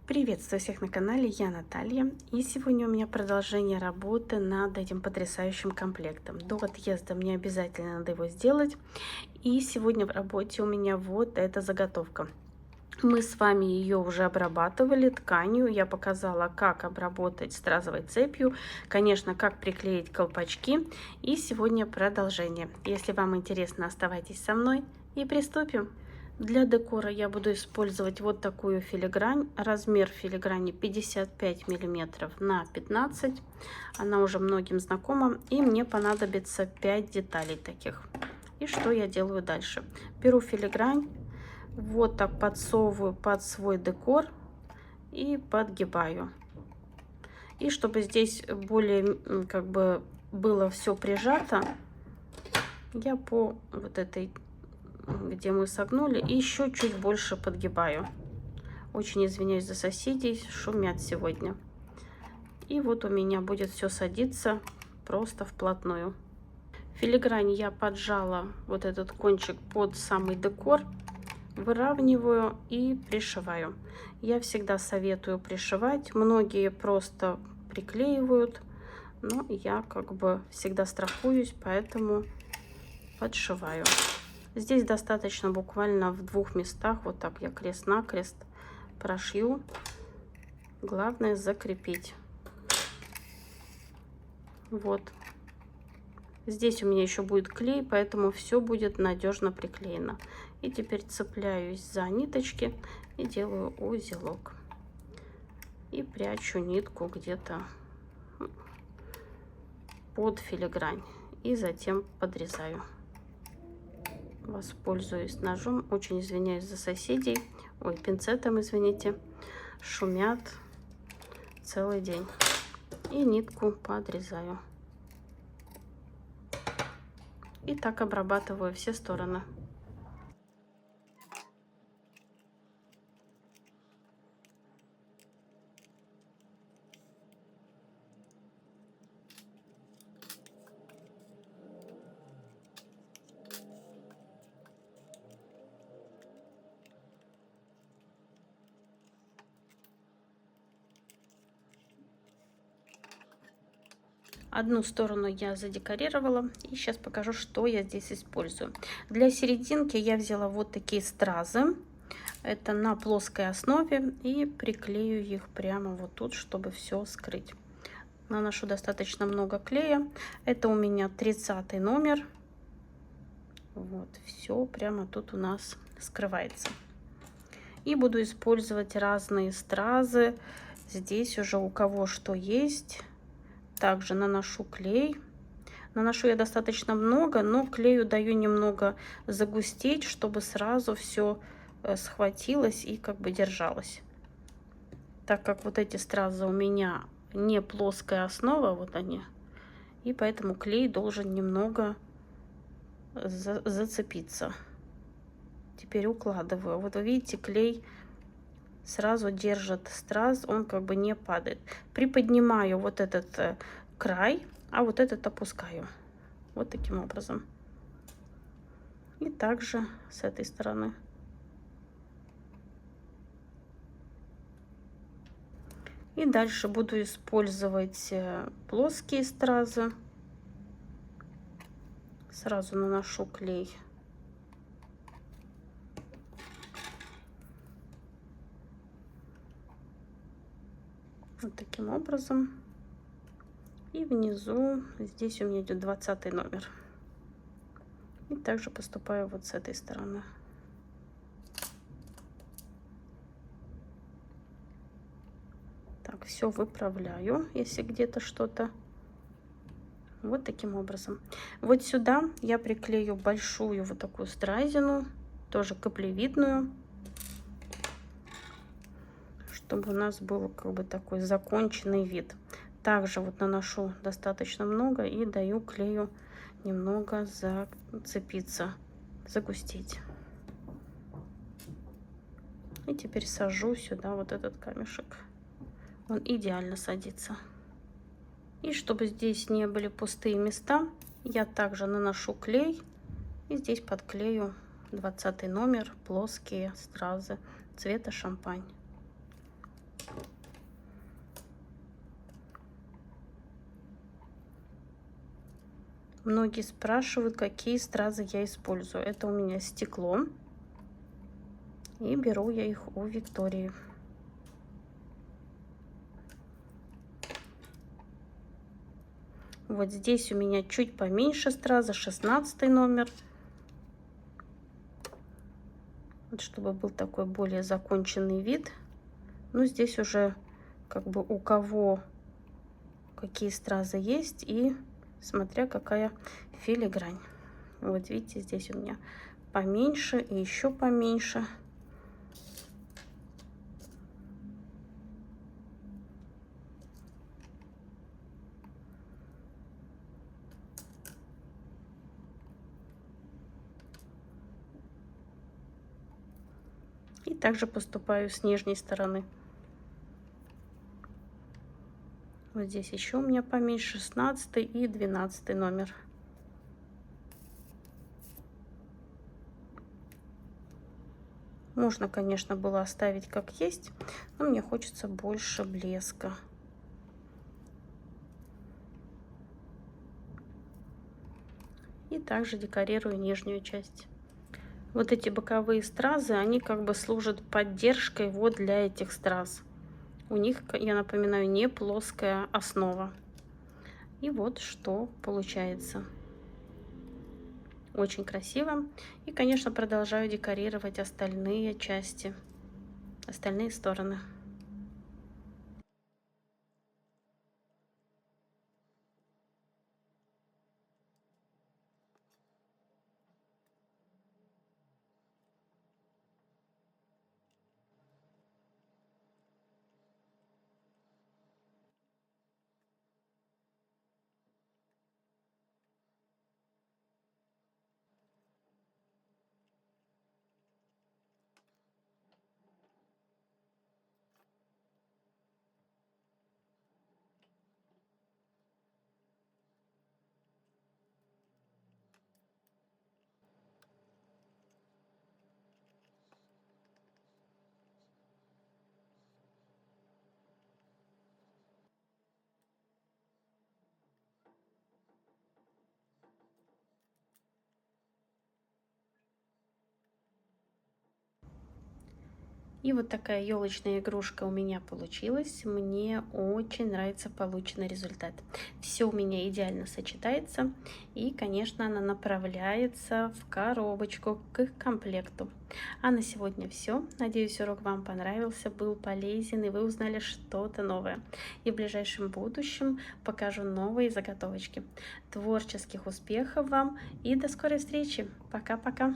Приветствую всех на канале, я Наталья, и сегодня у меня продолжение работы над этим потрясающим комплектом. До отъезда мне обязательно надо его сделать, и сегодня в работе у меня вот эта заготовка. Мы с вами ее уже обрабатывали тканью, я показала, как обработать стразовой цепью, конечно, как приклеить колпачки, и сегодня продолжение. Если вам интересно, оставайтесь со мной и приступим. Для декора я буду использовать вот такую филигрань. Размер филиграни 55 миллиметров на 15. Она уже многим знакома. И мне понадобится 5 деталей таких. И что я делаю дальше? Беру филигрань, вот так подсовываю под свой декор и подгибаю. И чтобы здесь более как бы было все прижато, я по вот этой, где мы согнули, и еще чуть больше подгибаю. Очень извиняюсь за соседей, шумят сегодня. И вот у меня будет все садиться просто вплотную. Филигрань я поджала вот этот кончик под самый декор, выравниваю и пришиваю. Я всегда советую пришивать. Многие просто приклеивают, но я как бы всегда страхуюсь, поэтому подшиваю. Здесь достаточно буквально в 2 местах, вот так я крест-накрест прошью. Главное закрепить. Вот. Здесь у меня еще будет клей, поэтому все будет надежно приклеено. И теперь цепляюсь за ниточки и делаю узелок. И прячу нитку где-то под филигрань. И затем подрезаю. Воспользуюсь ножом. Очень извиняюсь за соседей. Ой, пинцетом, извините. Шумят целый день. И нитку подрезаю. И так обрабатываю все стороны. Одну сторону я задекорировала, и сейчас покажу, что я здесь использую. Для серединки я взяла вот такие стразы. Это на плоской основе, и приклею их прямо вот тут, чтобы все скрыть. Наношу достаточно много клея. Это у меня 30 номер. Вот, все прямо тут у нас скрывается. И буду использовать разные стразы. Здесь уже у кого что есть. Также наношу клей. Наношу я достаточно много, но клею даю немного загустеть, чтобы сразу все схватилось и как бы держалось. Так как вот эти стразы у меня не плоская основа, вот они, и поэтому клей должен немного зацепиться. Теперь укладываю. Вот вы видите, клей сразу держит страз, он как бы не падает. Приподнимаю вот этот край, а вот этот опускаю. Вот таким образом. И также с этой стороны. И дальше буду использовать плоские стразы. Сразу наношу клей. Вот таким образом. И внизу, здесь у меня идет 20 номер. И также поступаю вот с этой стороны. Так, все выправляю, если где-то что-то. Вот таким образом. Вот сюда я приклею большую вот такую стразину, тоже каплевидную, чтобы у нас был как бы такой законченный вид. Также вот наношу достаточно много и даю клею немного зацепиться, загустеть. И теперь сажу сюда вот этот камешек. Он идеально садится. И чтобы здесь не были пустые места, я также наношу клей. И здесь подклею 20 номер, плоские стразы цвета шампань. Многие спрашивают, какие стразы я использую. Это у меня стекло. И беру я их у Виктории. Вот здесь у меня чуть поменьше страза, 16 номер. Вот чтобы был такой более законченный вид. Ну, здесь уже как бы у кого какие стразы есть и смотря какая филигрань. Вот видите, здесь у меня поменьше и еще поменьше. И также поступаю с нижней стороны. Вот здесь еще у меня поменьше, 16 и 12 номер. Можно, конечно, было оставить как есть, но мне хочется больше блеска. И также декорирую нижнюю часть. Вот эти боковые стразы, они как бы служат поддержкой вот для этих страз. У них, я напоминаю, не плоская основа. И вот что получается. Очень красиво. И, конечно, продолжаю декорировать остальные части, остальные стороны. И вот такая елочная игрушка у меня получилась. Мне очень нравится полученный результат. Все у меня идеально сочетается. И, конечно, она направляется в коробочку к комплекту. А на сегодня все. Надеюсь, урок вам понравился, был полезен, и вы узнали что-то новое. И в ближайшем будущем покажу новые заготовочки. Творческих успехов вам и до скорой встречи. Пока-пока.